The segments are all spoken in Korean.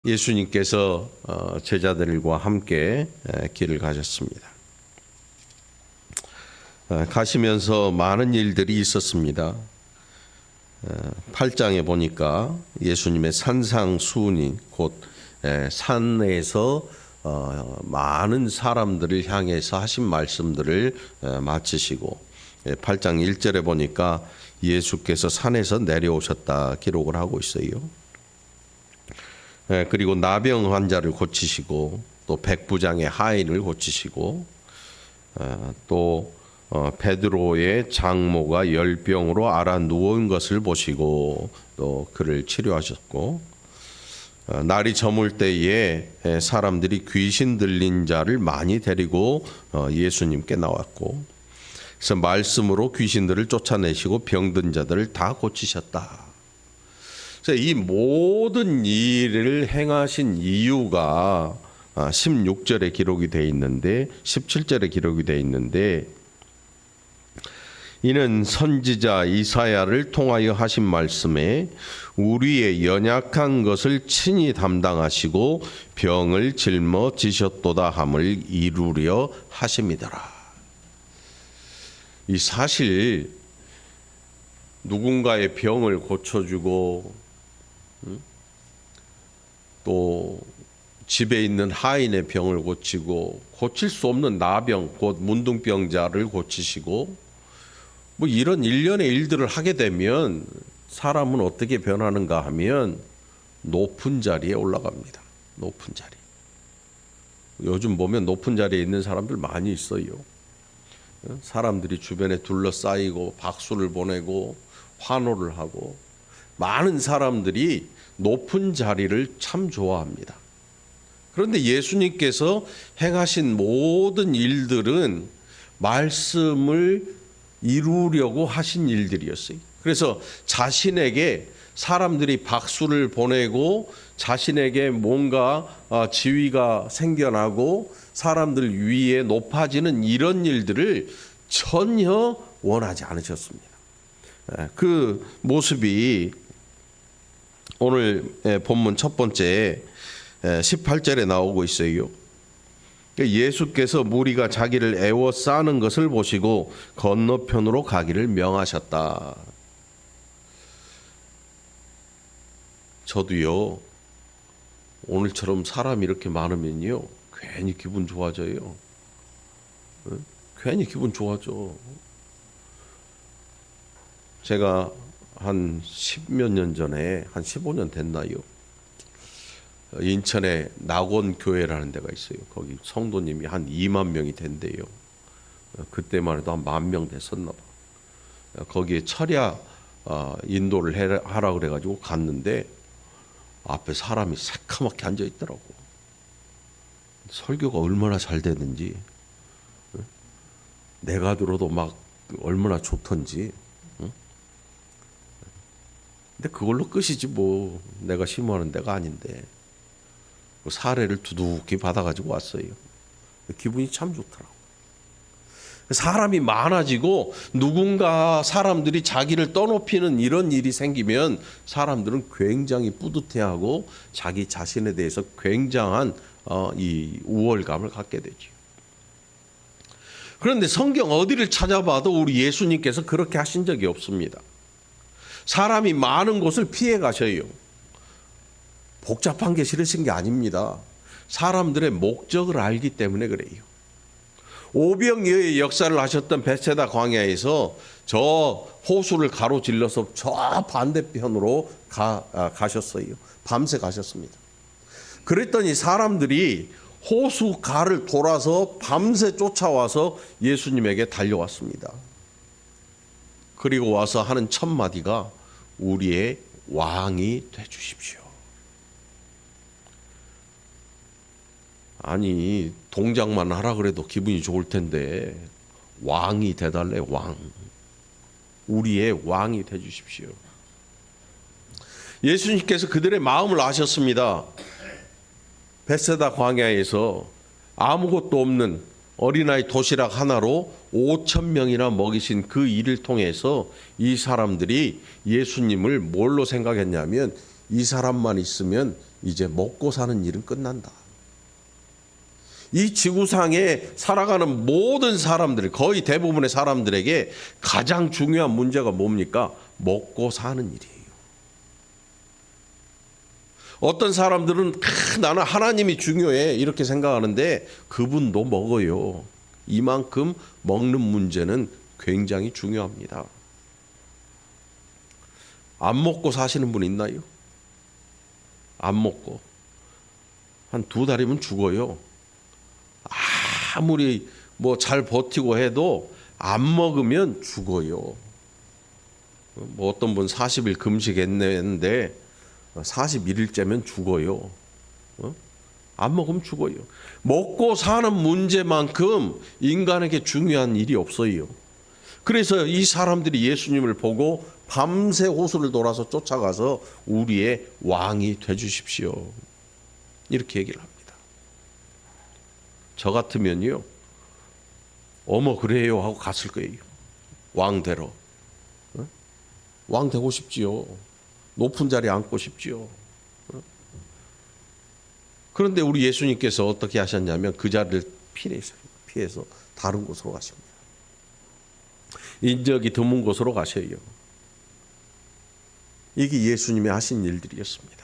예수님께서 제자들과 함께 길을 가셨습니다. 가시면서 많은 일들이 있었습니다. 8장에 보니까 예수님의 산상수훈인 곧 산에서 많은 사람들을 향해서 하신 말씀들을 마치시고 8장 1절에 보니까 예수께서 산에서 내려오셨다 기록을 하고 있어요. 그리고 나병 환자를 고치시고 또 백부장의 하인을 고치시고 또 베드로의 장모가 열병으로 앓아 누운 것을 보시고 또 그를 치료하셨고 날이 저물 때에 사람들이 귀신 들린 자를 많이 데리고 예수님께 나왔고 그래서 말씀으로 귀신들을 쫓아내시고 병든 자들을 다 고치셨다. 그래서 이 모든 일을 행하신 이유가 16절에 기록이 되어 있는데 17절에 기록이 되어 있는데 이는 선지자 이사야를 통하여 하신 말씀에 우리의 연약한 것을 친히 담당하시고 병을 짊어지셨도다 함을 이루려 하심이더라. 이 사실 누군가의 병을 고쳐주고 또 집에 있는 하인의 병을 고치고 고칠 수 없는 나병 곧 문둥병자를 고치시고 뭐 이런 일련의 일들을 하게 되면 사람은 어떻게 변하는가 하면 높은 자리에 올라갑니다. 높은 자리. 요즘 보면 높은 자리에 있는 사람들 많이 있어요. 사람들이 주변에 둘러싸이고 박수를 보내고 환호를 하고 많은 사람들이 높은 자리를 참 좋아합니다. 그런데 예수님께서 행하신 모든 일들은 말씀을 이루려고 하신 일들이었어요. 그래서 자신에게 사람들이 박수를 보내고 자신에게 뭔가 지위가 생겨나고 사람들 위에 높아지는 이런 일들을 전혀 원하지 않으셨습니다. 그 모습이 오늘 본문 첫 번째 18절에 나오고 있어요. 예수께서 무리가 자기를 애워싸는 것을 보시고 건너편으로 가기를 명하셨다. 저도요, 오늘처럼 사람이 이렇게 많으면요 괜히 기분 좋아져요. 괜히 기분 좋아져. 제가 한 10몇 년 전에 한 15년 됐나요? 인천에 낙원교회라는 데가 있어요. 거기 성도님이 한 2만 명이 된대요. 그때만 해도 한 10,000명 됐었나 봐. 거기에 철야 인도를 하라 그래가지고 갔는데 앞에 사람이 새카맣게 앉아 있더라고. 설교가 얼마나 잘 되는지 내가 들어도 막 얼마나 좋던지. 근데 그걸로 끝이지 뭐. 내가 심호하는 데가 아닌데 사례를 두둑히 받아가지고 왔어요. 기분이 참 좋더라고. 사람이 많아지고 누군가 사람들이 자기를 떠높이는 이런 일이 생기면 사람들은 굉장히 뿌듯해하고 자기 자신에 대해서 굉장한 이 우월감을 갖게 되죠. 그런데 성경 어디를 찾아봐도 우리 예수님께서 그렇게 하신 적이 없습니다. 사람이 많은 곳을 피해 가셔요. 복잡한 게 싫으신 게 아닙니다. 사람들의 목적을 알기 때문에 그래요. 오병이어의 역사를 하셨던 벳세다 광야에서 저 호수를 가로질러서 저 반대편으로 가셨어요. 밤새 가셨습니다. 그랬더니 사람들이 호수 가를 돌아서 밤새 쫓아와서 예수님에게 달려왔습니다. 그리고 와서 하는 첫 마디가 우리의 왕이 되주십시오. 아니 동작만 하라 그래도 기분이 좋을 텐데 왕이 되달래. 왕. 우리의 왕이 되주십시오. 예수님께서 그들의 마음을 아셨습니다. 벳세다 광야에서 아무것도 없는 어린아이 도시락 하나로 5,000명이나 먹이신 그 일을 통해서 이 사람들이 예수님을 뭘로 생각했냐면 이 사람만 있으면 이제 먹고 사는 일은 끝난다. 이 지구상에 살아가는 모든 사람들, 거의 대부분의 사람들에게 가장 중요한 문제가 뭡니까? 먹고 사는 일이에요. 어떤 사람들은 나는 하나님이 중요해 이렇게 생각하는데 그분도 먹어요. 이만큼 먹는 문제는 굉장히 중요합니다. 안 먹고 사시는 분 있나요? 안 먹고 한 2달이면 죽어요. 아무리 뭐 잘 버티고 해도 안 먹으면 죽어요. 뭐 어떤 분 40일 금식했는데 41일째면 죽어요. 안 먹으면 죽어요. 먹고 사는 문제만큼 인간에게 중요한 일이 없어요. 그래서 이 사람들이 예수님을 보고 밤새 호수를 돌아서 쫓아가서 우리의 왕이 되주십시오. 이렇게 얘기를 합니다. 저 같으면요. 어머 그래요 하고 갔을 거예요. 왕대로. 왕 되고 싶지요. 높은 자리에 앉고 싶지요. 그런데 우리 예수님께서 어떻게 하셨냐면 그 자리를 피해서 다른 곳으로 가십니다. 인적이 드문 곳으로 가셔요. 이게 예수님이 하신 일들이었습니다.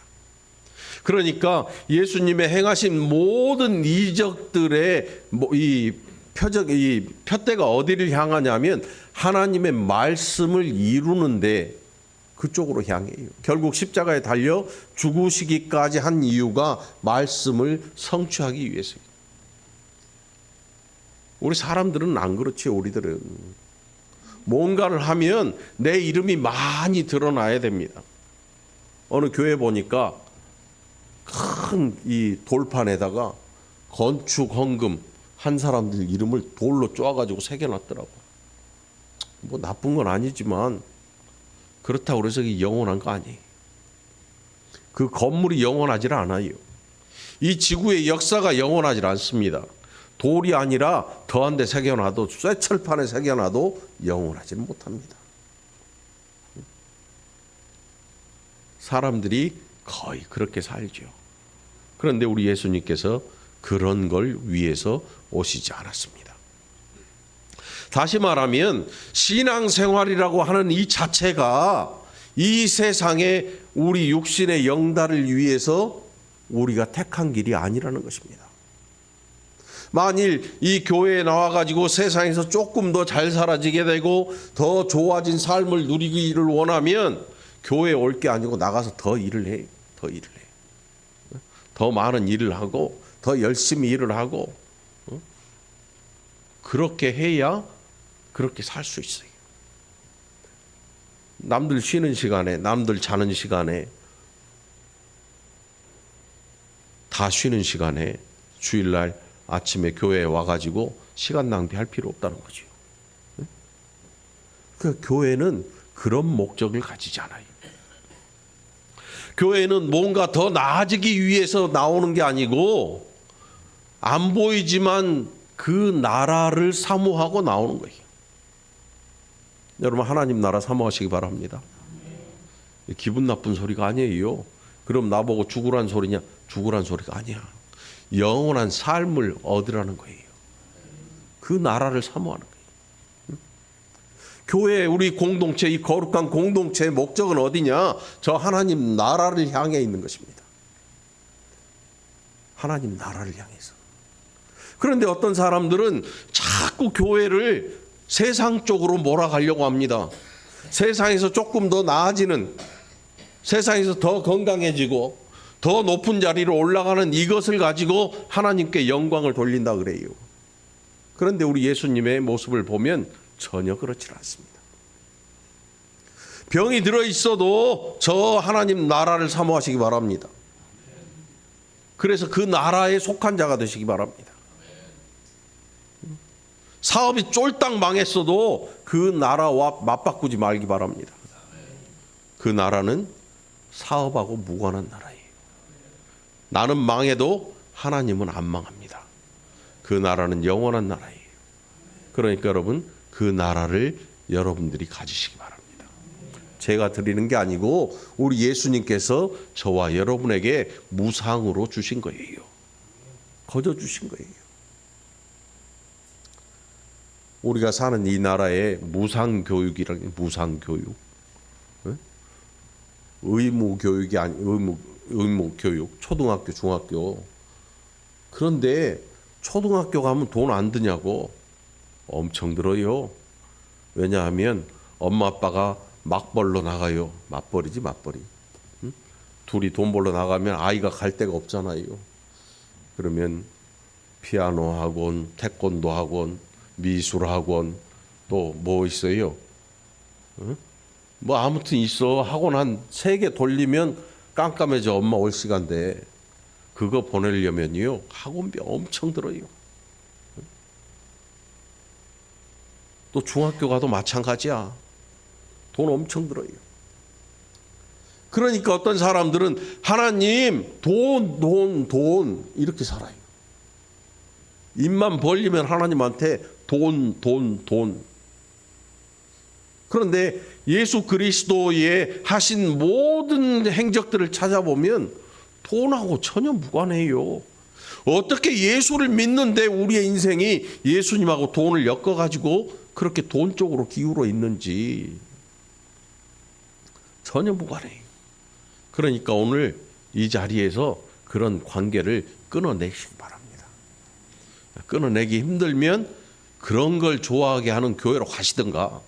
그러니까 예수님의 행하신 모든 이적들의 이 표대가 어디를 향하냐면 하나님의 말씀을 이루는데 그쪽으로 향해요. 결국 십자가에 달려 죽으시기까지 한 이유가 말씀을 성취하기 위해서예요. 우리 사람들은 안 그렇지. 우리들은 뭔가를 하면 내 이름이 많이 드러나야 됩니다. 어느 교회 보니까 큰 이 돌판에다가 건축 헌금 한 사람들 이름을 돌로 쪼아가지고 새겨놨더라고. 뭐 나쁜 건 아니지만 그렇다고 해서 이게 영원한 거 아니에요. 그 건물이 영원하지 않아요. 이 지구의 역사가 영원하지 않습니다. 돌이 아니라 더한 데 새겨놔도 쇠철판에 새겨놔도 영원하지 못합니다. 사람들이 거의 그렇게 살죠. 그런데 우리 예수님께서 그런 걸 위해서 오시지 않았습니다. 다시 말하면 신앙생활이라고 하는 이 자체가 이 세상에 우리 육신의 영달을 위해서 우리가 택한 길이 아니라는 것입니다. 만일 이 교회에 나와가지고 세상에서 조금 더 잘 살아지게 되고 더 좋아진 삶을 누리기를 원하면 교회에 올 게 아니고 나가서 더 일을 해요. 더 많은 일을 하고 더 열심히 일을 하고 그렇게 해야 그렇게 살 수 있어요. 남들 쉬는 시간에, 남들 자는 시간에, 다 쉬는 시간에 주일날 아침에 교회에 와가지고 시간 낭비할 필요 없다는 거죠. 그 교회는 그런 목적을 가지지 않아요. 교회는 뭔가 더 나아지기 위해서 나오는 게 아니고 안 보이지만 그 나라를 사모하고 나오는 거예요. 여러분 하나님 나라 사모하시기 바랍니다. 기분 나쁜 소리가 아니에요. 그럼 나보고 죽으란 소리냐? 죽으란 소리가 아니야. 영원한 삶을 얻으라는 거예요. 그 나라를 사모하는 거예요. 교회 우리 공동체 이 거룩한 공동체의 목적은 어디냐? 저 하나님 나라를 향해 있는 것입니다. 하나님 나라를 향해서. 그런데 어떤 사람들은 자꾸 교회를 세상 쪽으로 몰아가려고 합니다. 세상에서 조금 더 나아지는, 세상에서 더 건강해지고 더 높은 자리로 올라가는 이것을 가지고 하나님께 영광을 돌린다 그래요. 그런데 우리 예수님의 모습을 보면 전혀 그렇지 않습니다. 병이 들어 있어도 저 하나님 나라를 사모하시기 바랍니다. 그래서 그 나라에 속한 자가 되시기 바랍니다. 사업이 쫄딱 망했어도 그 나라와 맞바꾸지 말기 바랍니다. 그 나라는 사업하고 무관한 나라예요. 나는 망해도 하나님은 안 망합니다. 그 나라는 영원한 나라예요. 그러니까 여러분 그 나라를 여러분들이 가지시기 바랍니다. 제가 드리는 게 아니고 우리 예수님께서 저와 여러분에게 무상으로 주신 거예요. 거저 주신 거예요. 우리가 사는 이 나라에 무상교육이라는 게 무상교육. 의무교육이 아니 의무교육. 초등학교, 중학교. 그런데 초등학교 가면 돈 안 드냐고. 엄청 들어요. 왜냐하면 엄마 아빠가 맞벌러 나가요. 맞벌이지 맞벌이. 응? 둘이 돈 벌러 나가면 아이가 갈 데가 없잖아요. 그러면 피아노 학원, 태권도 학원, 미술 학원, 또 뭐 있어요? 응? 뭐 아무튼 있어. 학원 한 3개 돌리면 깜깜해져. 엄마 올 시간대. 그거 보내려면요 학원비 엄청 들어요. 또 중학교 가도 마찬가지야. 돈 엄청 들어요. 그러니까 어떤 사람들은 하나님 돈 이렇게 살아요. 입만 벌리면 하나님한테 돈. 그런데 예수 그리스도의 하신 모든 행적들을 찾아보면 돈하고 전혀 무관해요. 어떻게 예수를 믿는데 우리의 인생이 예수님하고 돈을 엮어가지고 그렇게 돈 쪽으로 기울어 있는지 전혀 무관해요. 그러니까 오늘 이 자리에서 그런 관계를 끊어내시기 바랍니다. 끊어내기 힘들면 그런 걸 좋아하게 하는 교회로 가시든가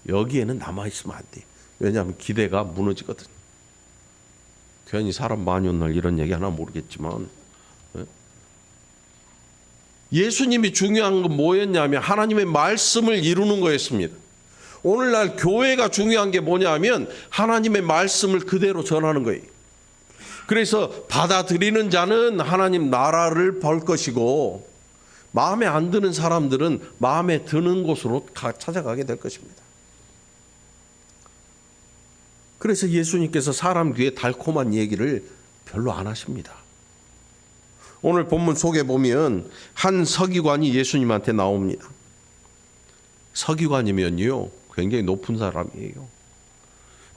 여기에는 남아있으면 안 돼요. 왜냐하면 기대가 무너지거든요. 괜히 사람 많이 온 날 이런 얘기 하나 모르겠지만 예수님이 중요한 건 뭐였냐면 하나님의 말씀을 이루는 거였습니다. 오늘날 교회가 중요한 게 뭐냐면 하나님의 말씀을 그대로 전하는 거예요. 그래서 받아들이는 자는 하나님 나라를 벌 것이고 마음에 안 드는 사람들은 마음에 드는 곳으로 찾아가게 될 것입니다. 그래서 예수님께서 사람 귀에 달콤한 얘기를 별로 안 하십니다. 오늘 본문 속에 보면 한 서기관이 예수님한테 나옵니다. 서기관이면요 굉장히 높은 사람이에요.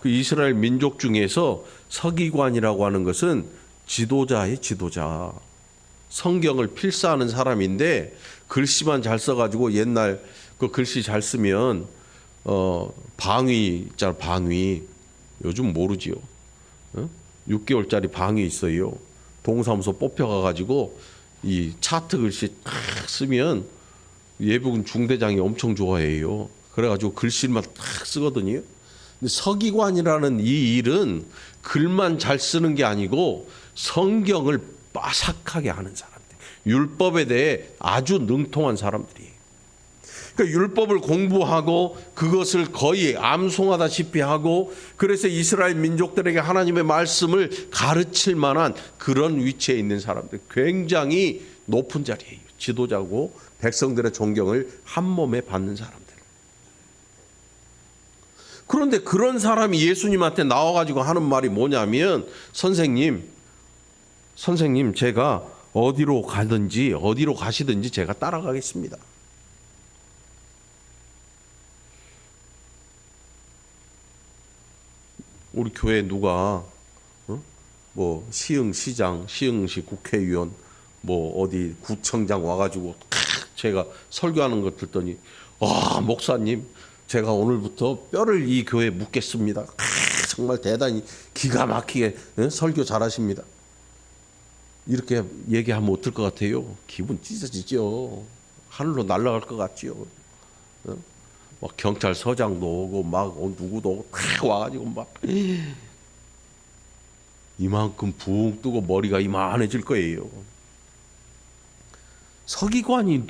그 이스라엘 민족 중에서 서기관이라고 하는 것은 지도자의 지도자. 성경을 필사하는 사람인데 글씨만 잘 써가지고 옛날 그 글씨 잘 쓰면 방위 있잖아. 방위 요즘 모르지요. 6개월짜리 방위 있어요. 동사무소 뽑혀가가지고 이 차트 글씨 딱 쓰면 예비군 중대장이 엄청 좋아해요. 그래가지고 글씨만 딱 쓰거든요. 근데 서기관이라는 이 일은 글만 잘 쓰는 게 아니고 성경을 빠삭하게 하는 사람들, 율법에 대해 아주 능통한 사람들이에요. 그러니까 율법을 공부하고 그것을 거의 암송하다시피 하고 그래서 이스라엘 민족들에게 하나님의 말씀을 가르칠 만한 그런 위치에 있는 사람들, 굉장히 높은 자리예요. 지도자고 백성들의 존경을 한 몸에 받는 사람들. 그런데 그런 사람이 예수님한테 나와가지고 하는 말이 뭐냐면 선생님 제가 어디로 가든지 어디로 가시든지 제가 따라가겠습니다. 우리 교회 누가 뭐 시흥시장, 시흥시 국회의원, 뭐 어디 구청장 와가지고 제가 설교하는 것 듣더니 목사님 제가 오늘부터 뼈를 이 교회에 묻겠습니다. 정말 대단히 기가 막히게 설교 잘하십니다. 이렇게 얘기하면 어떨 것 같아요? 기분 찢어지죠. 하늘로 날아갈 것 같지요. 막 경찰서장도 오고 막 누구도 오고 다 와가지고 막 이만큼 붕 뜨고 머리가 이만해질 거예요. 서기관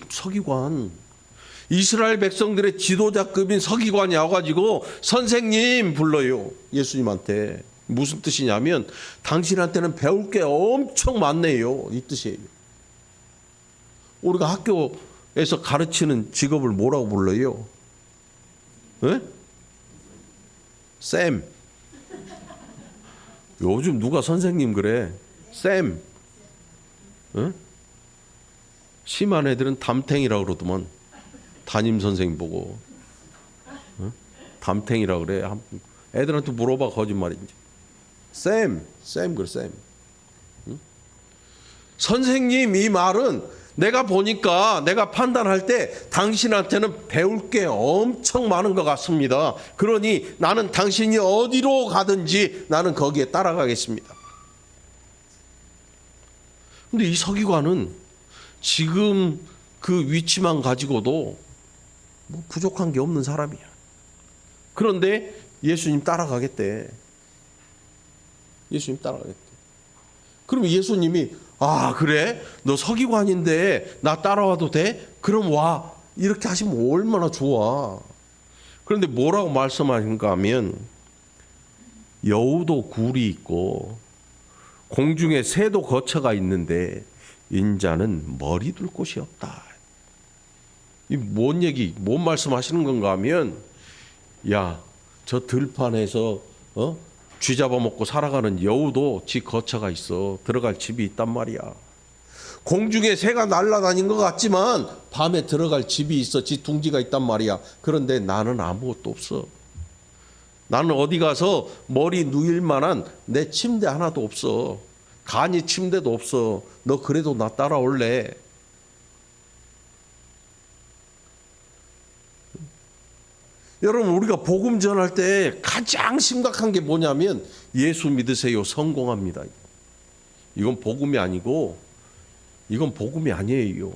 이스라엘 백성들의 지도자급인 서기관이 와가지고 선생님 불러요. 예수님한테. 무슨 뜻이냐면 당신한테는 배울 게 엄청 많네요. 이 뜻이에요. 우리가 학교에서 가르치는 직업을 뭐라고 불러요? 네? 쌤. 요즘 누가 선생님 그래? 쌤. 네? 심한 애들은 담탱이라고 그러더만. 담임 선생님 보고 담탱이라고 그래. 애들한테 물어봐, 거짓말인지. 쌤 그래, 쌤. 응? 선생님, 이 말은 내가 보니까, 내가 판단할 때 당신한테는 배울 게 엄청 많은 것 같습니다. 그러니 나는 당신이 어디로 가든지 나는 거기에 따라가겠습니다. 근데 이 서기관은 지금 그 위치만 가지고도 뭐 부족한 게 없는 사람이야. 그런데 예수님 따라가겠대. 예수님 따라가겠대. 그럼 예수님이, 아, 그래? 너 서기관인데 나 따라와도 돼? 그럼 와. 이렇게 하시면 얼마나 좋아. 그런데 뭐라고 말씀하신가 하면, 여우도 굴이 있고 공중에 새도 거처가 있는데 인자는 머리 둘 곳이 없다. 이 뭔 말씀하시는 건가 하면, 야, 저 들판에서 쥐 잡아먹고 살아가는 여우도 지 거처가 있어. 들어갈 집이 있단 말이야. 공중에 새가 날아다닌 것 같지만 밤에 들어갈 집이 있어. 지 둥지가 있단 말이야. 그런데 나는 아무것도 없어. 나는 어디 가서 머리 누일 만한 내 침대 하나도 없어. 간이 침대도 없어. 너 그래도 나 따라올래? 여러분, 우리가 복음 전할 때 가장 심각한 게 뭐냐면, 예수 믿으세요, 성공합니다. 이건 복음이 아니고, 이건 복음이 아니에요.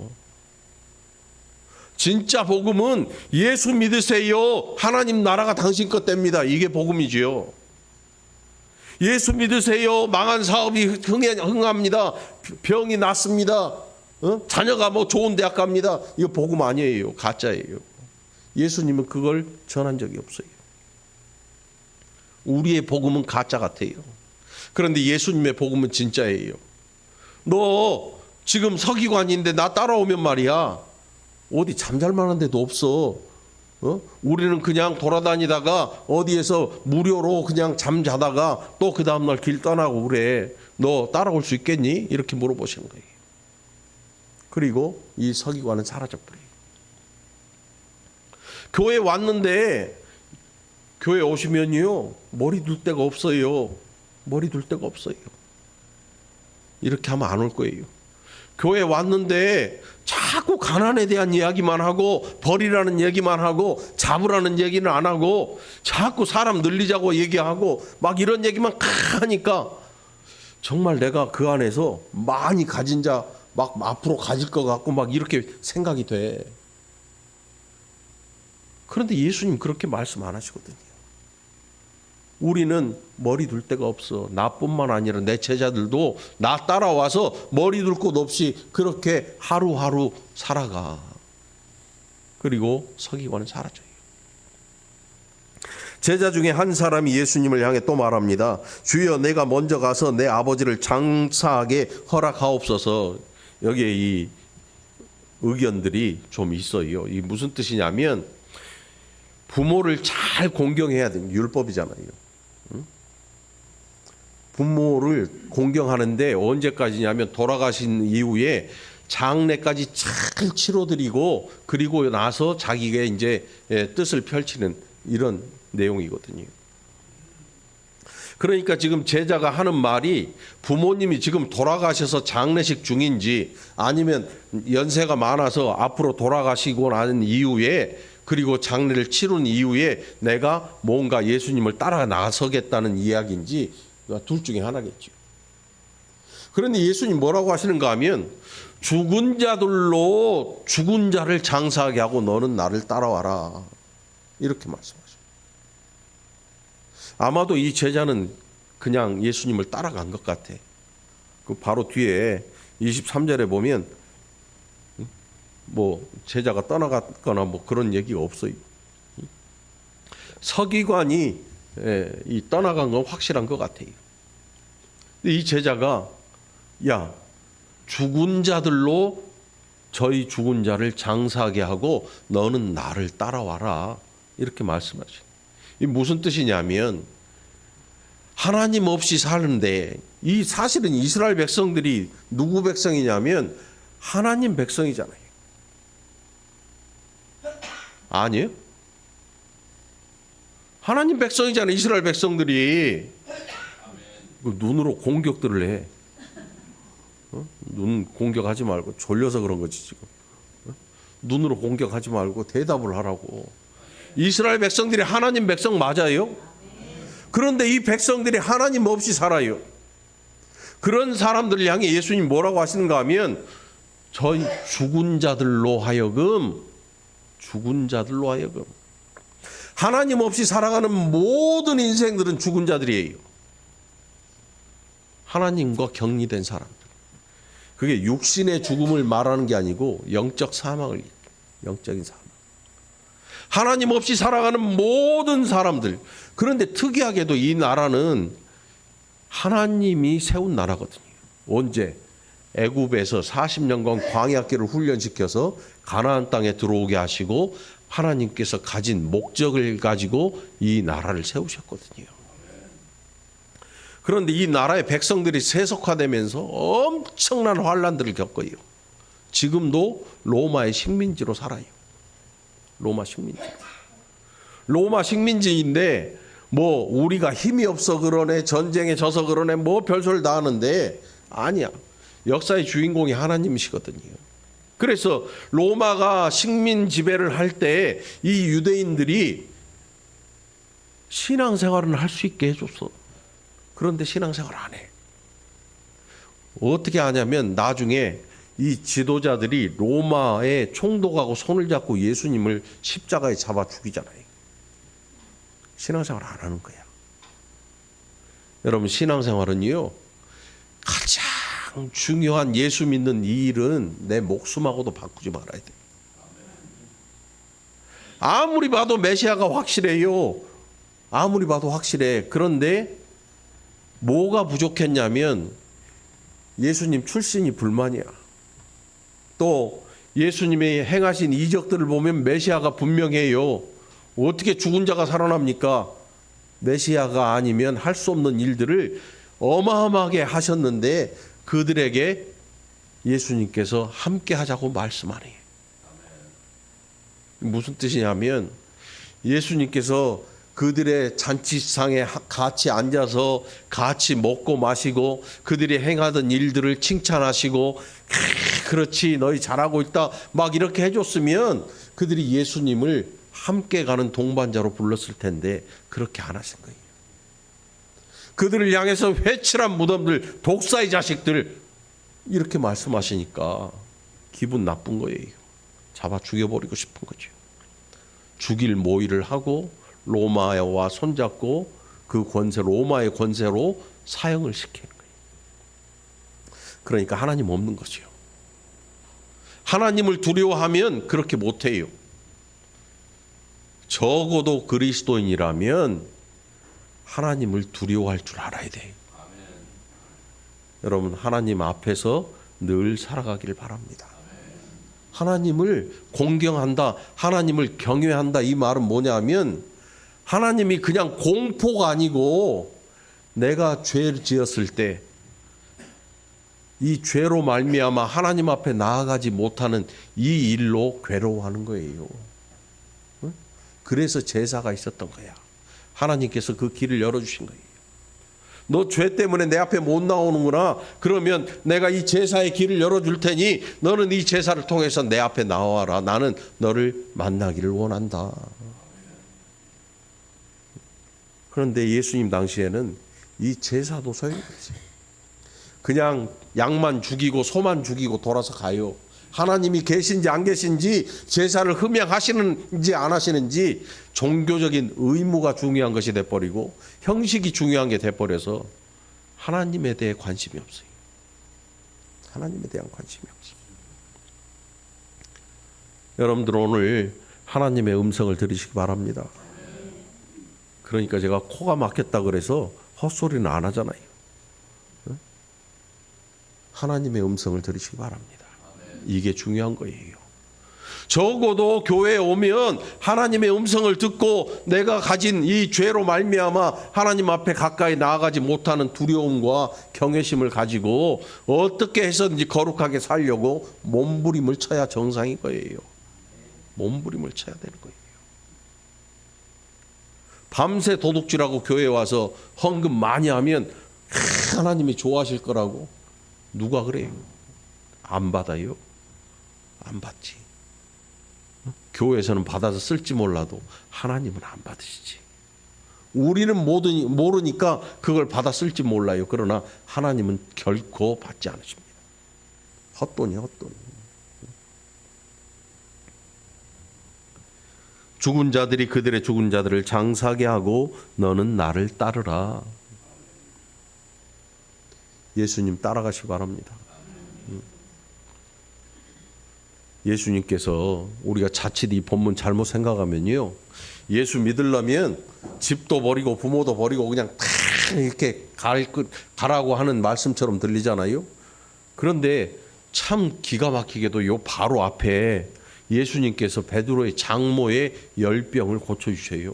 진짜 복음은 예수 믿으세요, 하나님 나라가 당신 것 됩니다. 이게 복음이지요. 예수 믿으세요, 망한 사업이 흥합니다. 병이 낫습니다. 자녀가 뭐 좋은 대학 갑니다. 이거 복음 아니에요. 가짜예요. 예수님은 그걸 전한 적이 없어요. 우리의 복음은 가짜 같아요. 그런데 예수님의 복음은 진짜예요. 너 지금 서기관인데 나 따라오면 말이야, 어디 잠잘 만한 데도 없어. 우리는 그냥 돌아다니다가 어디에서 무료로 그냥 잠자다가 또 그 다음날 길 떠나고 그래. 너 따라올 수 있겠니? 이렇게 물어보시는 거예요. 그리고 이 서기관은 사라져버려요. 교회 왔는데, 교회 오시면요, 머리 둘 데가 없어요. 머리 둘 데가 없어요. 이렇게 하면 안 올 거예요. 교회 왔는데 자꾸 가난에 대한 이야기만 하고, 버리라는 얘기만 하고, 잡으라는 얘기는 안 하고, 자꾸 사람 늘리자고 얘기하고 막 이런 얘기만 하니까 정말 내가 그 안에서 많이 가진 자 막 앞으로 가질 것 같고 막 이렇게 생각이 돼. 그런데 예수님 그렇게 말씀 안 하시거든요. 우리는 머리 둘 데가 없어. 나뿐만 아니라 내 제자들도 나 따라와서 머리 둘 곳 없이 그렇게 하루하루 살아가. 그리고 서기관은 사라져요. 제자 중에 한 사람이 예수님을 향해 또 말합니다. 주여, 내가 먼저 가서 내 아버지를 장사하게 허락하옵소서. 여기에 이 의견들이 좀 있어요. 이게 무슨 뜻이냐면, 부모를 잘 공경해야 되는 율법이잖아요. 부모를 공경하는데 언제까지냐면, 돌아가신 이후에 장례까지 잘 치러드리고 그리고 나서 자기가 이제 뜻을 펼치는 이런 내용이거든요. 그러니까 지금 제자가 하는 말이, 부모님이 지금 돌아가셔서 장례식 중인지 아니면 연세가 많아서 앞으로 돌아가시고 난 이후에, 그리고 장례를 치른 이후에 내가 뭔가 예수님을 따라 나서겠다는 이야기인지 둘 중에 하나겠죠. 그런데 예수님 뭐라고 하시는가 하면, 죽은 자들로 죽은 자를 장사하게 하고 너는 나를 따라와라. 이렇게 말씀하십니다. 아마도 이 제자는 그냥 예수님을 따라간 것 같아. 그 바로 뒤에 23절에 보면 뭐 제자가 떠나갔거나 뭐 그런 얘기가 없어요. 서기관이 이 떠나간 건 확실한 것 같아요. 이 제자가, 야, 죽은 자들로 저희 죽은 자를 장사하게 하고 너는 나를 따라와라. 이렇게 말씀하시죠. 이 무슨 뜻이냐면, 하나님 없이 사는데, 이 사실은 이스라엘 백성들이 누구 백성이냐면 하나님 백성이잖아요. 아니요? 하나님 백성이잖아요. 이스라엘 백성들이. 눈으로 공격들을 해. 눈 공격하지 말고, 졸려서 그런 거지 지금. 눈으로 공격하지 말고 대답을 하라고. 이스라엘 백성들이 하나님 백성 맞아요? 그런데 이 백성들이 하나님 없이 살아요. 그런 사람들을 향해 예수님 뭐라고 하시는가 하면, 저희 죽은 자들로 하여금 하나님 없이 살아가는 모든 인생들은 죽은 자들이에요. 하나님과 격리된 사람들. 그게 육신의 죽음을 말하는 게 아니고 영적인 사망. 하나님 없이 살아가는 모든 사람들. 그런데 특이하게도 이 나라는 하나님이 세운 나라거든요. 언제? 애굽에서 40년간 광야길을 훈련시켜서 가나안 땅에 들어오게 하시고 하나님께서 가진 목적을 가지고 이 나라를 세우셨거든요. 그런데 이 나라의 백성들이 세속화되면서 엄청난 환란들을 겪어요. 지금도 로마의 식민지로 살아요. 로마 식민지인데 뭐 우리가 힘이 없어 그러네, 전쟁에 져서 그러네, 뭐 별소리를 다 하는데 아니야. 역사의 주인공이 하나님이시거든요. 그래서 로마가 식민 지배를 할 때 이 유대인들이 신앙생활은 할 수 있게 해줬어. 그런데 신앙생활 안 해. 어떻게 하냐면 나중에 이 지도자들이 로마의 총독하고 손을 잡고 예수님을 십자가에 잡아 죽이잖아요. 신앙생활 안 하는 거야. 여러분, 신앙생활은요, 가장 중요한 예수 믿는 이 일은 내 목숨하고도 바꾸지 말아야 돼. 아무리 봐도 메시아가 확실해요. 아무리 봐도 확실해. 그런데 뭐가 부족했냐면 예수님 출신이 불만이야. 또 예수님이 행하신 이적들을 보면 메시아가 분명해요. 어떻게 죽은 자가 살아납니까? 메시아가 아니면 할 수 없는 일들을 어마어마하게 하셨는데 그들에게 예수님께서 함께 하자고 말씀하니. 무슨 뜻이냐면 예수님께서 그들의 잔치상에 같이 앉아서 같이 먹고 마시고 그들이 행하던 일들을 칭찬하시고 그렇지 너희 잘하고 있다 막 이렇게 해줬으면 그들이 예수님을 함께 가는 동반자로 불렀을 텐데 그렇게 안 하신 거예요. 그들을 향해서 회칠한 무덤들, 독사의 자식들 이렇게 말씀하시니까 기분 나쁜 거예요. 잡아 죽여버리고 싶은 거죠. 죽일 모의를 하고 로마와 손잡고 그 권세, 로마의 권세로 사형을 시키는 거예요. 그러니까 하나님 없는 거죠. 하나님을 두려워하면 그렇게 못해요. 적어도 그리스도인이라면 하나님을 두려워할 줄 알아야 돼요. 여러분, 하나님 앞에서 늘 살아가길 바랍니다. 하나님을 공경한다, 하나님을 경외한다, 이 말은 뭐냐면 하나님이 그냥 공포가 아니고 내가 죄를 지었을 때 이 죄로 말미암아 하나님 앞에 나아가지 못하는 이 일로 괴로워하는 거예요. 그래서 제사가 있었던 거야. 하나님께서 그 길을 열어주신 거예요. 너 죄 때문에 내 앞에 못 나오는구나. 그러면 내가 이 제사의 길을 열어줄 테니 너는 이 제사를 통해서 내 앞에 나와라. 나는 너를 만나기를 원한다. 그런데 예수님 당시에는 이 제사도 소용이 없어요. 그냥 양만 죽이고 소만 죽이고 돌아서 가요. 하나님이 계신지 안 계신지, 제사를 흠양하시는지 안 하시는지 종교적인 의무가 중요한 것이 돼버리고 형식이 중요한 게 돼버려서 하나님에 대해 관심이 없어요. 하나님에 대한 관심이 없어요. 여러분들 오늘 하나님의 음성을 들으시기 바랍니다. 그러니까 제가 코가 막혔다 그래서 헛소리는 안 하잖아요. 하나님의 음성을 들으시기 바랍니다. 이게 중요한 거예요. 적어도 교회에 오면 하나님의 음성을 듣고 내가 가진 이 죄로 말미암아 하나님 앞에 가까이 나아가지 못하는 두려움과 경외심을 가지고 어떻게 해서든지 거룩하게 살려고 몸부림을 쳐야 정상인 거예요. 몸부림을 쳐야 되는 거예요. 밤새 도둑질하고 교회에 와서 헌금 많이 하면 하나님이 좋아하실 거라고 누가 그래요? 안 받아요. 안 받지. 교회에서는 받아서 쓸지 몰라도 하나님은 안 받으시지. 우리는 모르니까 그걸 받아 쓸지 몰라요. 그러나 하나님은 결코 받지 않으십니다. 헛돈이야, 헛돈. 죽은 자들이 그들의 죽은 자들을 장사하게 하고 너는 나를 따르라. 예수님 따라가시기 바랍니다. 예수님께서 우리가 자칫 이 본문 잘못 생각하면요, 예수 믿으려면 집도 버리고 부모도 버리고 그냥 다 이렇게 가라고 하는 말씀처럼 들리잖아요. 그런데 참 기가 막히게도 요 바로 앞에 예수님께서 베드로의 장모의 열병을 고쳐주셔요.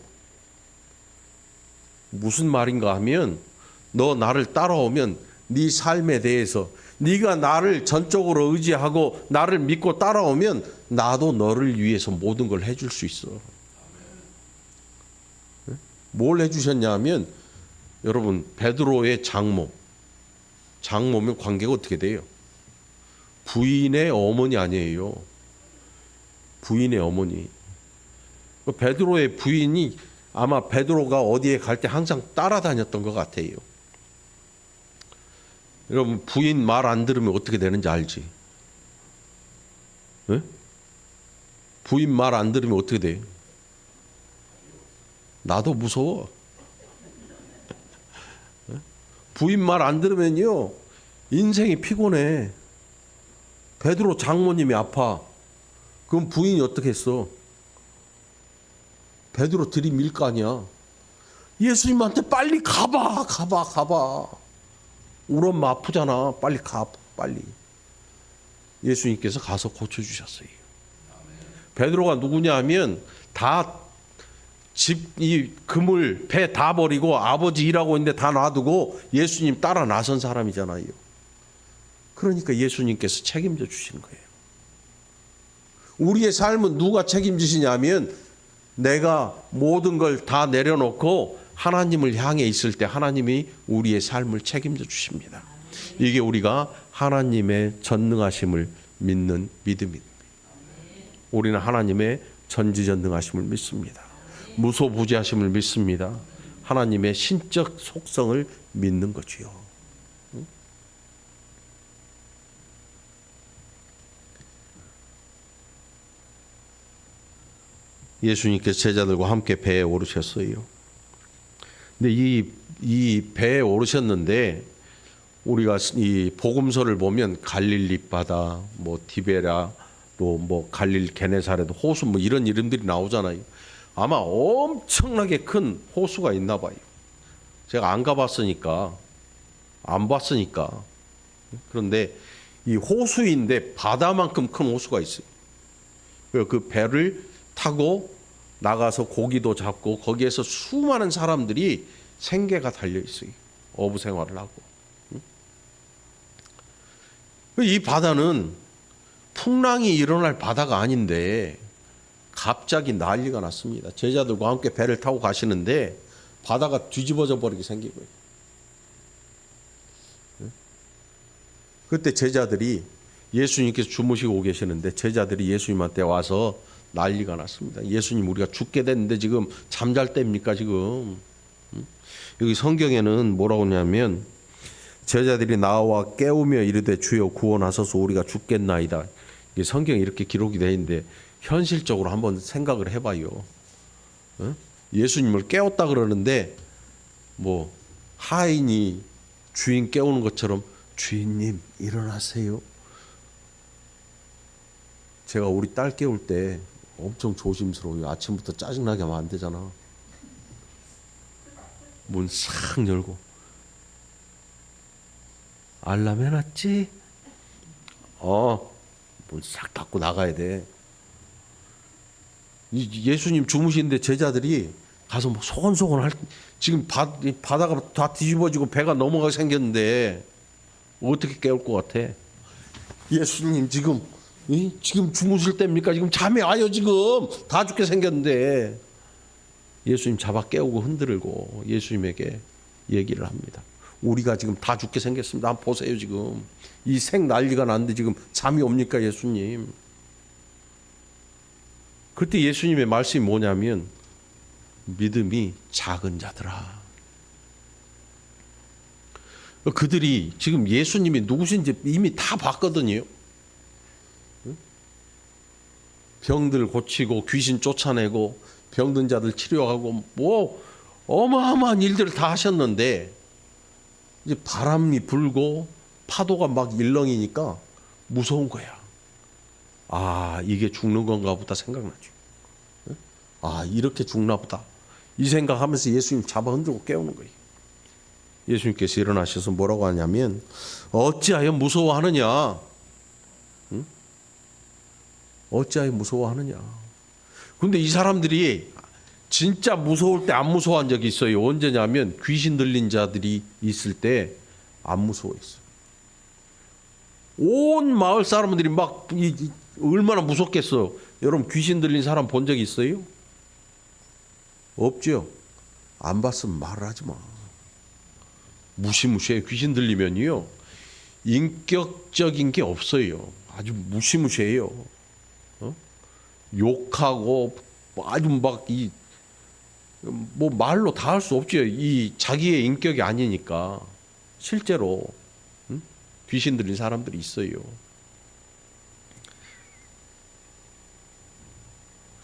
무슨 말인가 하면 너 나를 따라오면 네 삶에 대해서 네가 나를 전적으로 의지하고 나를 믿고 따라오면 나도 너를 위해서 모든 걸 해줄 수 있어. 뭘 해주셨냐 하면 여러분 베드로의 장모면 관계가 어떻게 돼요? 부인의 어머니 아니에요. 부인의 어머니. 베드로의 부인이 아마 베드로가 어디에 갈 때 항상 따라다녔던 것 같아요. 여러분 부인 말 안 들으면 어떻게 되는지 알지? 네? 부인 말 안 들으면 어떻게 돼요? 나도 무서워. 부인 말 안 들으면요 인생이 피곤해. 베드로 장모님이 아파. 그럼 부인이 어떻게 했어? 베드로 들이밀 거 아니야. 예수님한테 빨리 가봐. 우리 엄마 아프잖아. 빨리 가. 빨리. 예수님께서 가서 고쳐주셨어요. 베드로가 누구냐 하면 다 이 그물 배 다 버리고 아버지 일하고 있는데 다 놔두고 예수님 따라 나선 사람이잖아요. 그러니까 예수님께서 책임져 주시는 거예요. 우리의 삶은 누가 책임지시냐면 내가 모든 걸 다 내려놓고 하나님을 향해 있을 때 하나님이 우리의 삶을 책임져 주십니다. 이게 우리가 하나님의 전능하심을 믿는 믿음입니다. 우리는 하나님의 전지전능하심을 믿습니다. 무소부지하심을 믿습니다. 하나님의 신적 속성을 믿는 거지요. 예수님께서 제자들과 함께 배에 오르셨어요. 근데 이 배에 오르셨는데 우리가 이 복음서를 보면 갈릴리 바다, 뭐 디베라, 또 뭐 갈릴 게네사렛 호수 뭐 이런 이름들이 나오잖아요. 아마 엄청나게 큰 호수가 있나 봐요. 제가 안 가봤으니까 안 봤으니까. 그런데 이 호수인데 바다만큼 큰 호수가 있어요. 그래서 그 배를 타고 나가서 고기도 잡고 거기에서 수많은 사람들이 생계가 달려 있어요. 어부 생활을 하고. 이 바다는 풍랑이 일어날 바다가 아닌데 갑자기 난리가 났습니다. 제자들과 함께 배를 타고 가시는데 바다가 뒤집어져 버리게 생긴 거예요. 그때 제자들이 예수님께서 주무시고 계시는데 제자들이 예수님한테 와서 난리가 났습니다. 예수님 우리가 죽게 됐는데 지금 잠잘 때입니까 지금? 여기 성경에는 뭐라고 하냐면 제자들이 나와 깨우며 이르되 주여 구원하소서 우리가 죽겠나이다. 이게 성경에 이렇게 기록이 되어 있는데 현실적으로 한번 생각을 해봐요. 예수님을 깨웠다 그러는데 뭐 하인이 주인 깨우는 것처럼 주인님 일어나세요. 제가 우리 딸 깨울 때 엄청 조심스러워요. 아침부터 짜증나게 하면 안 되잖아. 문 싹 열고 알람 해놨지? 문 싹 닫고 나가야 돼. 예수님 주무시는데 제자들이 가서 뭐 소곤소곤 지금 바다가 다 뒤집어지고 배가 넘어가게 생겼는데 어떻게 깨울 것 같아? 예수님 지금 주무실 때입니까? 지금 잠이 와요 지금 다 죽게 생겼는데. 예수님 잡아 깨우고 흔들고 예수님에게 얘기를 합니다. 우리가 지금 다 죽게 생겼습니다. 한번 보세요. 지금 이 생 난리가 났는데 지금 잠이 옵니까 예수님? 그때 예수님의 말씀이 뭐냐면 믿음이 작은 자들아. 그들이 지금 예수님이 누구신지 이미 다 봤거든요. 병들 고치고 귀신 쫓아내고 병든 자들 치료하고 뭐 어마어마한 일들을 다 하셨는데 이제 바람이 불고 파도가 막 일렁이니까 무서운 거야. 아, 이게 죽는 건가 보다 생각나죠. 아, 이렇게 죽나 보다. 이 생각하면서 예수님 잡아 흔들고 깨우는 거예요. 예수님께서 일어나셔서 뭐라고 하냐면 어찌하여 무서워하느냐? 응? 어찌하여 무서워하느냐? 근데 이 사람들이 진짜 무서울 때 안 무서워한 적이 있어요. 언제냐면 귀신 들린 자들이 있을 때 안 무서워했어요. 온 마을 사람들이 막 얼마나 무섭겠어. 여러분 귀신 들린 사람 본 적 있어요? 없죠. 안 봤으면 말을 하지 마. 무시무시해. 귀신 들리면요 인격적인 게 없어요. 아주 무시무시해요. 욕하고 아주 막 뭐 말로 다 할 수 없죠. 이 자기의 인격이 아니니까. 실제로 귀신 들린 사람들이 있어요.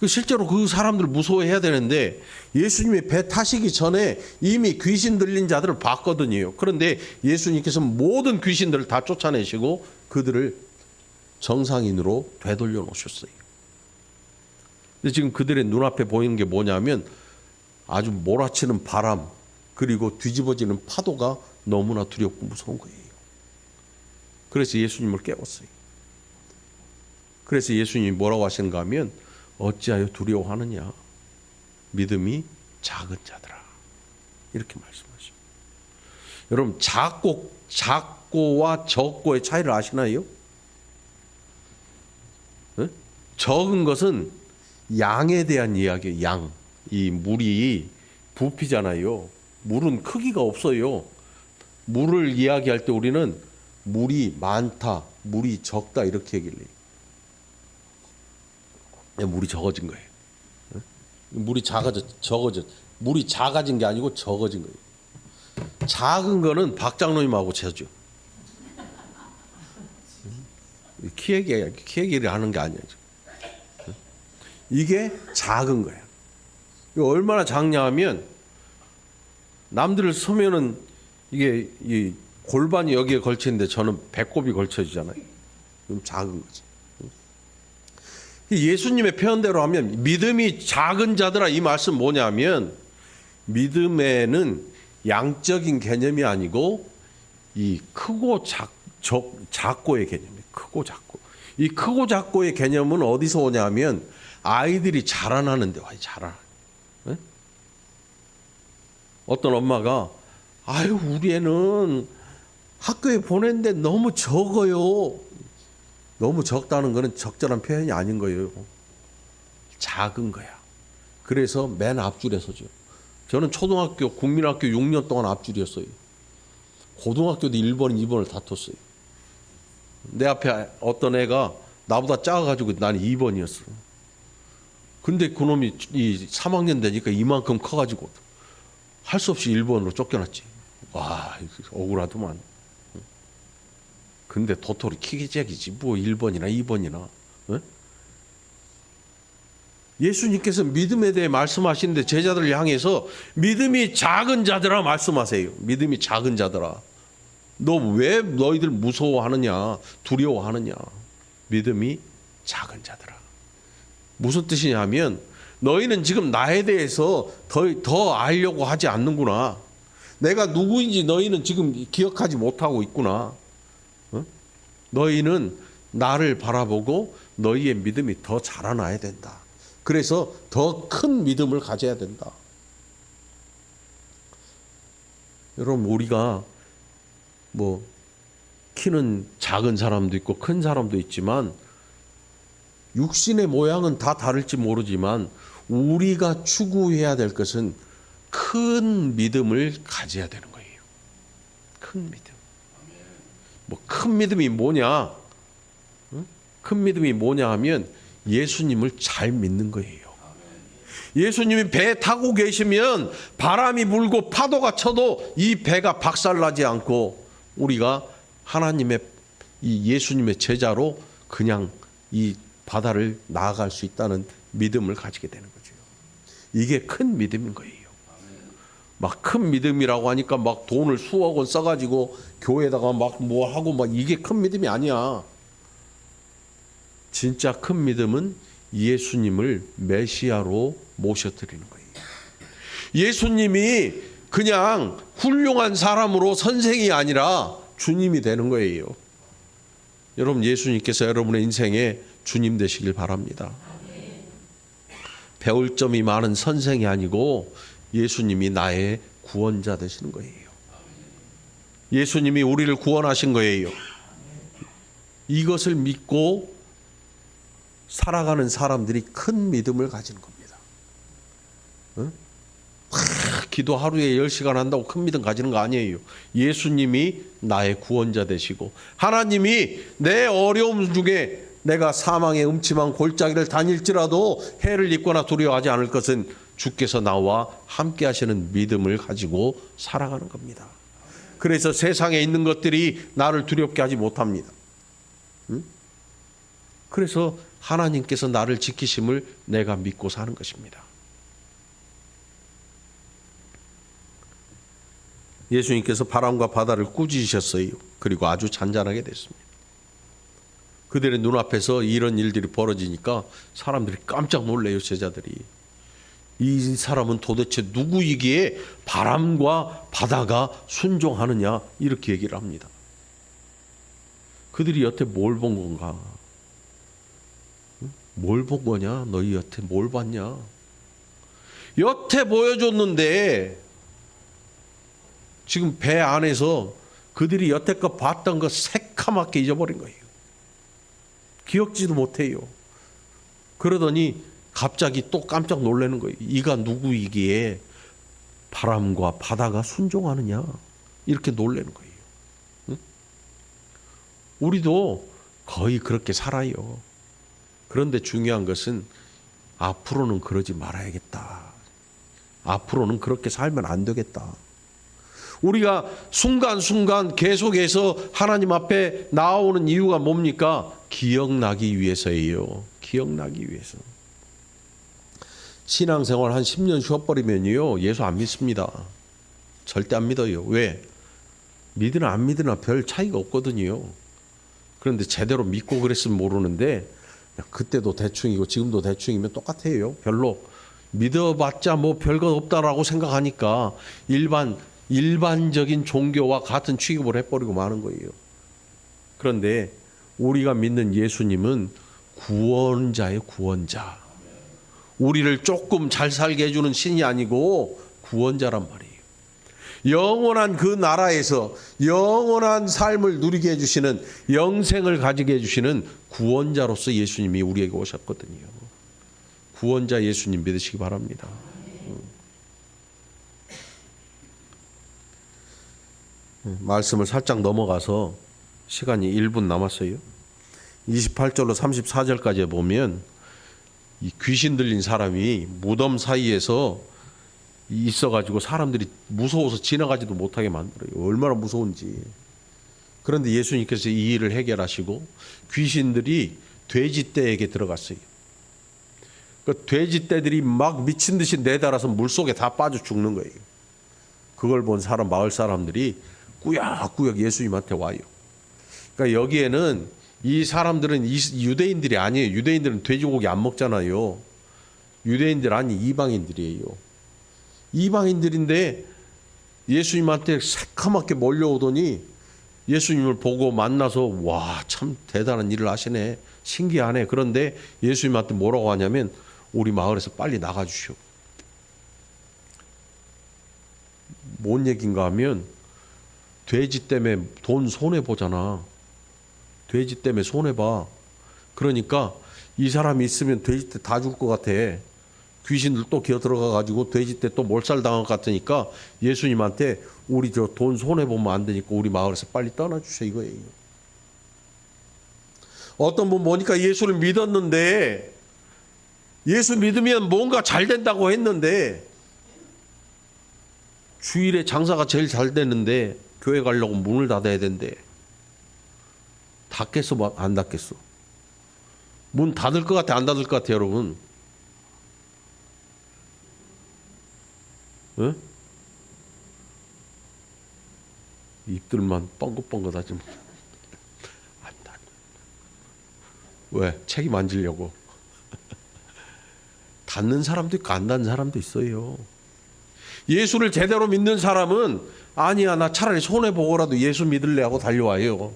실제로 그 사람들을 무서워해야 되는데 예수님이 배 타시기 전에 이미 귀신 들린 자들을 봤거든요. 그런데 예수님께서 모든 귀신들을 다 쫓아내시고 그들을 정상인으로 되돌려 놓으셨어요. 근데 지금 그들의 눈앞에 보이는 게 뭐냐면 아주 몰아치는 바람 그리고 뒤집어지는 파도가 너무나 두렵고 무서운 거예요. 그래서 예수님을 깨웠어요. 그래서 예수님이 뭐라고 하시는가 하면 어찌하여 두려워하느냐? 믿음이 작은 자들아. 이렇게 말씀하십니다. 여러분 작고와 적고의 차이를 아시나요? 네? 적은 것은 양에 대한 이야기예요. 양. 이 물이 부피잖아요. 물은 크기가 없어요. 물을 이야기할 때 우리는 물이 많다, 물이 적다 이렇게 얘기를 해요. 물이 적어진 거예요. 물이 적어져. 물이 작아진 게 아니고 적어진 거예요. 작은 거는 박 장로님하고 재죠. 키 얘기를 하는 게 아니에요. 이게 작은 거예요. 얼마나 작냐 하면 남들을 서면은 이게 이 골반이 여기에 걸치는데 저는 배꼽이 걸쳐지잖아요. 좀 작은 거지. 예수님의 표현대로 하면 믿음이 작은 자들아 이 말씀 뭐냐면 믿음에는 양적인 개념이 아니고 이 크고 작고의 개념이에요. 크고 작고. 이 크고 작고의 개념은 어디서 오냐면 아이들이 자라나는데 와요. 자라. 네? 어떤 엄마가 아유 우리 애는 학교에 보냈는데 너무 적어요. 너무 적다는 것은 적절한 표현이 아닌 거예요. 작은 거야. 그래서 맨 앞줄에 서죠. 저는 초등학교, 국민학교 6년 동안 앞줄이었어요. 고등학교도 1번, 2번을 다퉜어요. 내 앞에 어떤 애가 나보다 작아가지고 나는 2번이었어. 근데 그놈이 이 3학년 되니까 이만큼 커가지고 할 수 없이 1번으로 쫓겨났지. 와, 억울하더만. 근데 도토리 키기짝이지 뭐 1번이나 2번이나. 어? 예수님께서 믿음에 대해 말씀하시는데 제자들을 향해서 믿음이 작은 자들아 말씀하세요. 믿음이 작은 자들아. 너 왜 너희들 무서워하느냐 두려워하느냐. 믿음이 작은 자들아. 무슨 뜻이냐면 너희는 지금 나에 대해서 더 알려고 하지 않는구나. 내가 누구인지 너희는 지금 기억하지 못하고 있구나. 너희는 나를 바라보고 너희의 믿음이 더 자라나야 된다. 그래서 더 큰 믿음을 가져야 된다. 여러분 우리가 뭐 키는 작은 사람도 있고 큰 사람도 있지만 육신의 모양은 다 다를지 모르지만 우리가 추구해야 될 것은 큰 믿음을 가져야 되는 거예요. 큰 믿음. 뭐 큰 믿음이 뭐냐? 큰 믿음이 뭐냐 하면 예수님을 잘 믿는 거예요. 예수님이 배 타고 계시면 바람이 불고 파도가 쳐도 이 배가 박살나지 않고 우리가 하나님의 이 예수님의 제자로 그냥 이 바다를 나아갈 수 있다는 믿음을 가지게 되는 거죠. 이게 큰 믿음인 거예요. 막 큰 믿음이라고 하니까 막 돈을 수억 원 써가지고 교회에다가 막 뭐 하고 막 이게 큰 믿음이 아니야. 진짜 큰 믿음은 예수님을 메시아로 모셔드리는 거예요. 예수님이 그냥 훌륭한 사람으로 선생이 아니라 주님이 되는 거예요. 여러분, 예수님께서 여러분의 인생에 주님 되시길 바랍니다. 배울 점이 많은 선생이 아니고 예수님이 나의 구원자 되시는 거예요. 예수님이 우리를 구원하신 거예요. 이것을 믿고 살아가는 사람들이 큰 믿음을 가지는 겁니다. 응? 기도 하루에 10시간 한다고 큰 믿음 가지는 거 아니에요. 예수님이 나의 구원자 되시고 하나님이 내 어려움 중에 내가 사망의 음침한 골짜기를 다닐지라도 해를 입거나 두려워하지 않을 것은 주께서 나와 함께 하시는 믿음을 가지고 살아가는 겁니다. 그래서 세상에 있는 것들이 나를 두렵게 하지 못합니다. 응? 그래서 하나님께서 나를 지키심을 내가 믿고 사는 것입니다. 예수님께서 바람과 바다를 꾸짖으셨어요. 그리고 아주 잔잔하게 됐습니다. 그들의 눈앞에서 이런 일들이 벌어지니까 사람들이 깜짝 놀래요. 제자들이. 이 사람은 도대체 누구이기에 바람과 바다가 순종하느냐 이렇게 얘기를 합니다. 그들이 여태 뭘 본 건가? 뭘 본 거냐? 너희 여태 뭘 봤냐? 여태 보여줬는데 지금 배 안에서 그들이 여태껏 봤던 거 새카맣게 잊어버린 거예요. 기억지도 못해요. 그러더니 갑자기 또 깜짝 놀라는 거예요. 이가 누구이기에 바람과 바다가 순종하느냐 이렇게 놀라는 거예요. 응? 우리도 거의 그렇게 살아요. 그런데 중요한 것은 앞으로는 그러지 말아야겠다. 앞으로는 그렇게 살면 안 되겠다. 우리가 순간순간 계속해서 하나님 앞에 나오는 이유가 뭡니까? 기억나기 위해서예요. 기억나기 위해서. 신앙생활 한 10년 쉬어버리면요 예수 안 믿습니다. 절대 안 믿어요. 왜? 믿으나 안 믿으나 별 차이가 없거든요. 그런데 제대로 믿고 그랬으면 모르는데 그때도 대충이고 지금도 대충이면 똑같아요. 별로 믿어봤자 뭐 별것 없다라고 생각하니까 일반적인 종교와 같은 취급을 해버리고 마는 거예요. 그런데 우리가 믿는 예수님은 구원자의 구원자. 우리를 조금 잘 살게 해주는 신이 아니고 구원자란 말이에요. 영원한 그 나라에서 영원한 삶을 누리게 해주시는, 영생을 가지게 해주시는 구원자로서 예수님이 우리에게 오셨거든요. 구원자 예수님 믿으시기 바랍니다. 말씀을 살짝 넘어가서 시간이 1분 남았어요. 28절로 34절까지 보면 이 귀신 들린 사람이 무덤 사이에서 있어가지고 사람들이 무서워서 지나가지도 못하게 만들어요. 얼마나 무서운지. 그런데 예수님께서 이 일을 해결하시고 귀신들이 돼지떼에게 들어갔어요. 그 돼지떼들이 막 미친 듯이 내달아서 물속에 다 빠져 죽는 거예요. 그걸 본 마을 사람들이 꾸역꾸역 예수님한테 와요. 그러니까 여기에는 이 사람들은 유대인들이 아니에요. 유대인들은 돼지고기 안 먹잖아요. 유대인들 아니 이방인들이에요. 이방인들인데 예수님한테 새카맣게 몰려오더니 예수님을 보고 만나서 와, 참 대단한 일을 하시네. 신기하네. 그런데 예수님한테 뭐라고 하냐면 우리 마을에서 빨리 나가주시오. 뭔 얘기인가 하면 돼지 때문에 돈 손해보잖아. 돼지 때문에 손해봐. 그러니까 이 사람이 있으면 돼지 때 다 죽을 것 같아. 귀신들 또 기어 들어가 가지고 돼지 때 또 몰살당한 것 같으니까 예수님한테 우리 저 돈 손해 보면 안 되니까 우리 마을에서 빨리 떠나 주셔 이거예요. 어떤 분 보니까 예수를 믿었는데 예수 믿으면 뭔가 잘 된다고 했는데 주일에 장사가 제일 잘 되는데 교회 가려고 문을 닫아야 된대. 닫겠어 안 닫겠어? 문 닫을 것 같아 안 닫을 것 같아 여러분? 에? 입들만 뻥긋뻥긋하지 뭐. 안 닫. 왜? 책임 안 지려고. 닫는 사람도 있고 안 닫는 사람도 있어요. 예수를 제대로 믿는 사람은 아니야 나 차라리 손해보고라도 예수 믿을래 하고 달려와요.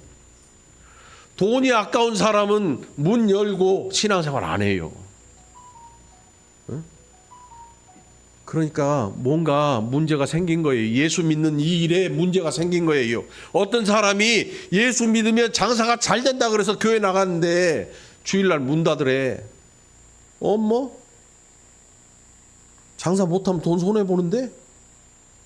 돈이 아까운 사람은 문 열고 신앙생활 안 해요. 그러니까 뭔가 문제가 생긴 거예요. 예수 믿는 이 일에 문제가 생긴 거예요. 어떤 사람이 예수 믿으면 장사가 잘 된다 그래서 교회 나갔는데 주일날 문 닫으래. 뭐? 장사 못하면 돈 손해보는데?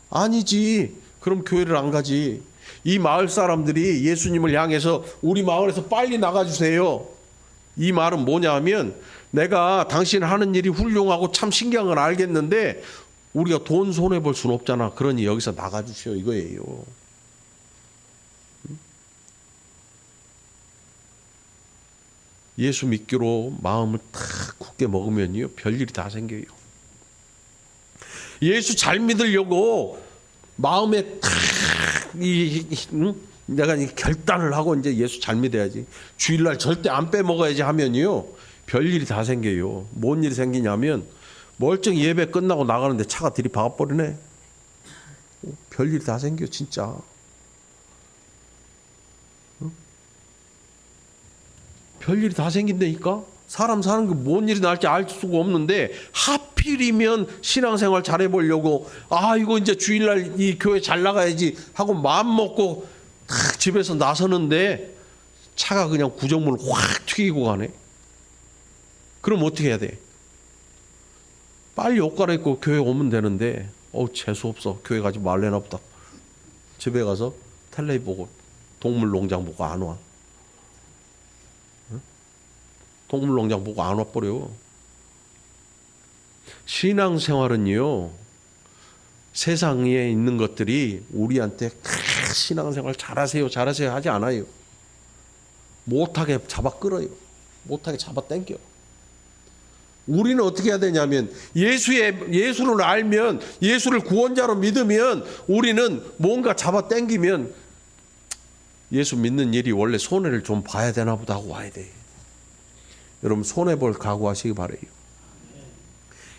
아니지. 그럼 교회를 안 가지. 이 마을 사람들이 예수님을 향해서 우리 마을에서 빨리 나가주세요. 이 말은 뭐냐 하면 내가 당신 하는 일이 훌륭하고 참 신기한 건 알겠는데 우리가 돈 손해볼 수는 없잖아. 그러니 여기서 나가주시오 이거예요. 예수 믿기로 마음을 탁 굳게 먹으면요 별일이 다 생겨요. 예수 잘 믿으려고 마음에 탁 내가 결단을 하고 이제 예수 잘 믿어야지. 주일날 절대 안 빼먹어야지 하면요 별일이 다 생겨요. 뭔 일이 생기냐면 멀쩡히 예배 끝나고 나가는데 차가 들이박아버리네. 별일이 다 생겨 진짜. 별일이 다 생긴다니까. 사람 사는 게 뭔 일이 날지 알 수가 없는데 하필이면 신앙생활 잘해보려고 이거 이제 주일날 이 교회 잘 나가야지 하고 마음 먹고 딱 집에서 나서는데 차가 그냥 구정문을 확 튀기고 가네. 그럼 어떻게 해야 돼? 빨리 옷 갈아입고 교회 오면 되는데 재수없어. 교회 가지 말래나 보다. 집에 가서 텔레비 보고 동물농장 보고 안 와. 동물농장 보고 안 와버려. 신앙생활은요 세상에 있는 것들이 우리한테 신앙생활 잘하세요 잘하세요 하지 않아요. 못하게 잡아 끌어요. 못하게 잡아 당겨. 우리는 어떻게 해야 되냐면 예수를 알면 예수를 구원자로 믿으면 우리는 뭔가 잡아 당기면 예수 믿는 일이 원래 손해를 좀 봐야 되나 보다 하고 와야 돼. 여러분 손해볼 각오하시기 바라요.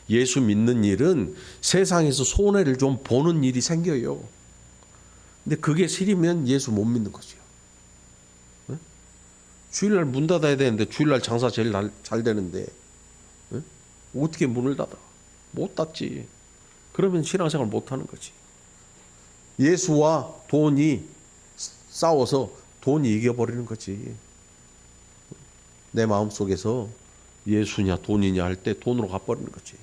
예수 믿는 일은 세상에서 손해를 좀 보는 일이 생겨요. 근데 그게 싫으면 예수 못 믿는 거죠. 네? 주일날 문 닫아야 되는데 주일날 장사 제일 잘 되는데 네? 어떻게 문을 닫아? 못 닫지. 그러면 신앙생활 못 하는 거지. 예수와 돈이 싸워서 돈이 이겨버리는 거지. 내 마음속에서 예수냐 돈이냐 할 때 돈으로 가버리는 거지.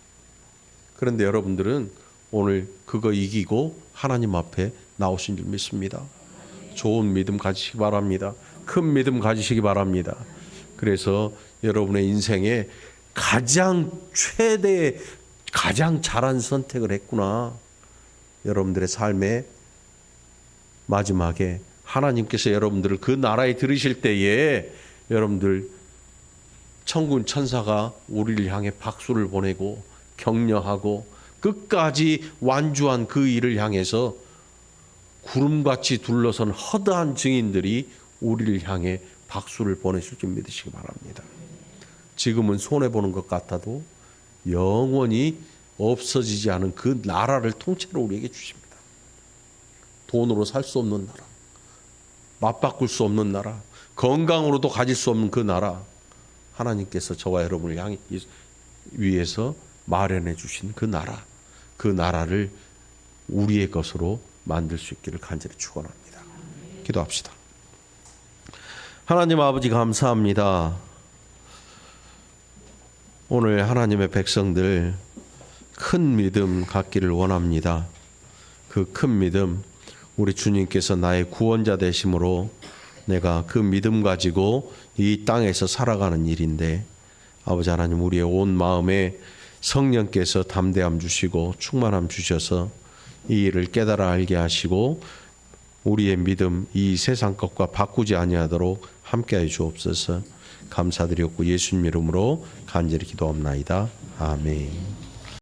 그런데 여러분들은 오늘 그거 이기고 하나님 앞에 나오신 줄 믿습니다. 좋은 믿음 가지시기 바랍니다. 큰 믿음 가지시기 바랍니다. 그래서 여러분의 인생에 가장 최대 가장 잘한 선택을 했구나. 여러분들의 삶의 마지막에 하나님께서 여러분들을 그 나라에 들으실 때에 여러분들 천군 천사가 우리를 향해 박수를 보내고 격려하고 끝까지 완주한 그 일을 향해서 구름같이 둘러선 허다한 증인들이 우리를 향해 박수를 보내실 줄 믿으시기 바랍니다. 지금은 손해보는 것 같아도 영원히 없어지지 않은 그 나라를 통째로 우리에게 주십니다. 돈으로 살 수 없는 나라, 맞바꿀 수 없는 나라, 건강으로도 가질 수 없는 그 나라, 하나님께서 저와 여러분을 향해 위해서 마련해 주신 그 나라, 그 나라를 우리의 것으로 만들 수 있기를 간절히 축원합니다. 기도합시다. 하나님 아버지 감사합니다. 오늘 하나님의 백성들 큰 믿음 갖기를 원합니다. 그 큰 믿음, 우리 주님께서 나의 구원자 되심으로 내가 그 믿음 가지고 이 땅에서 살아가는 일인데, 아버지 하나님, 우리의 온 마음에 성령께서 담대함 주시고 충만함 주셔서 이 일을 깨달아 알게 하시고 우리의 믿음 이 세상 것과 바꾸지 아니하도록 함께하여 주옵소서. 감사드렸고 예수님 이름으로 간절히 기도합나이다. 아멘.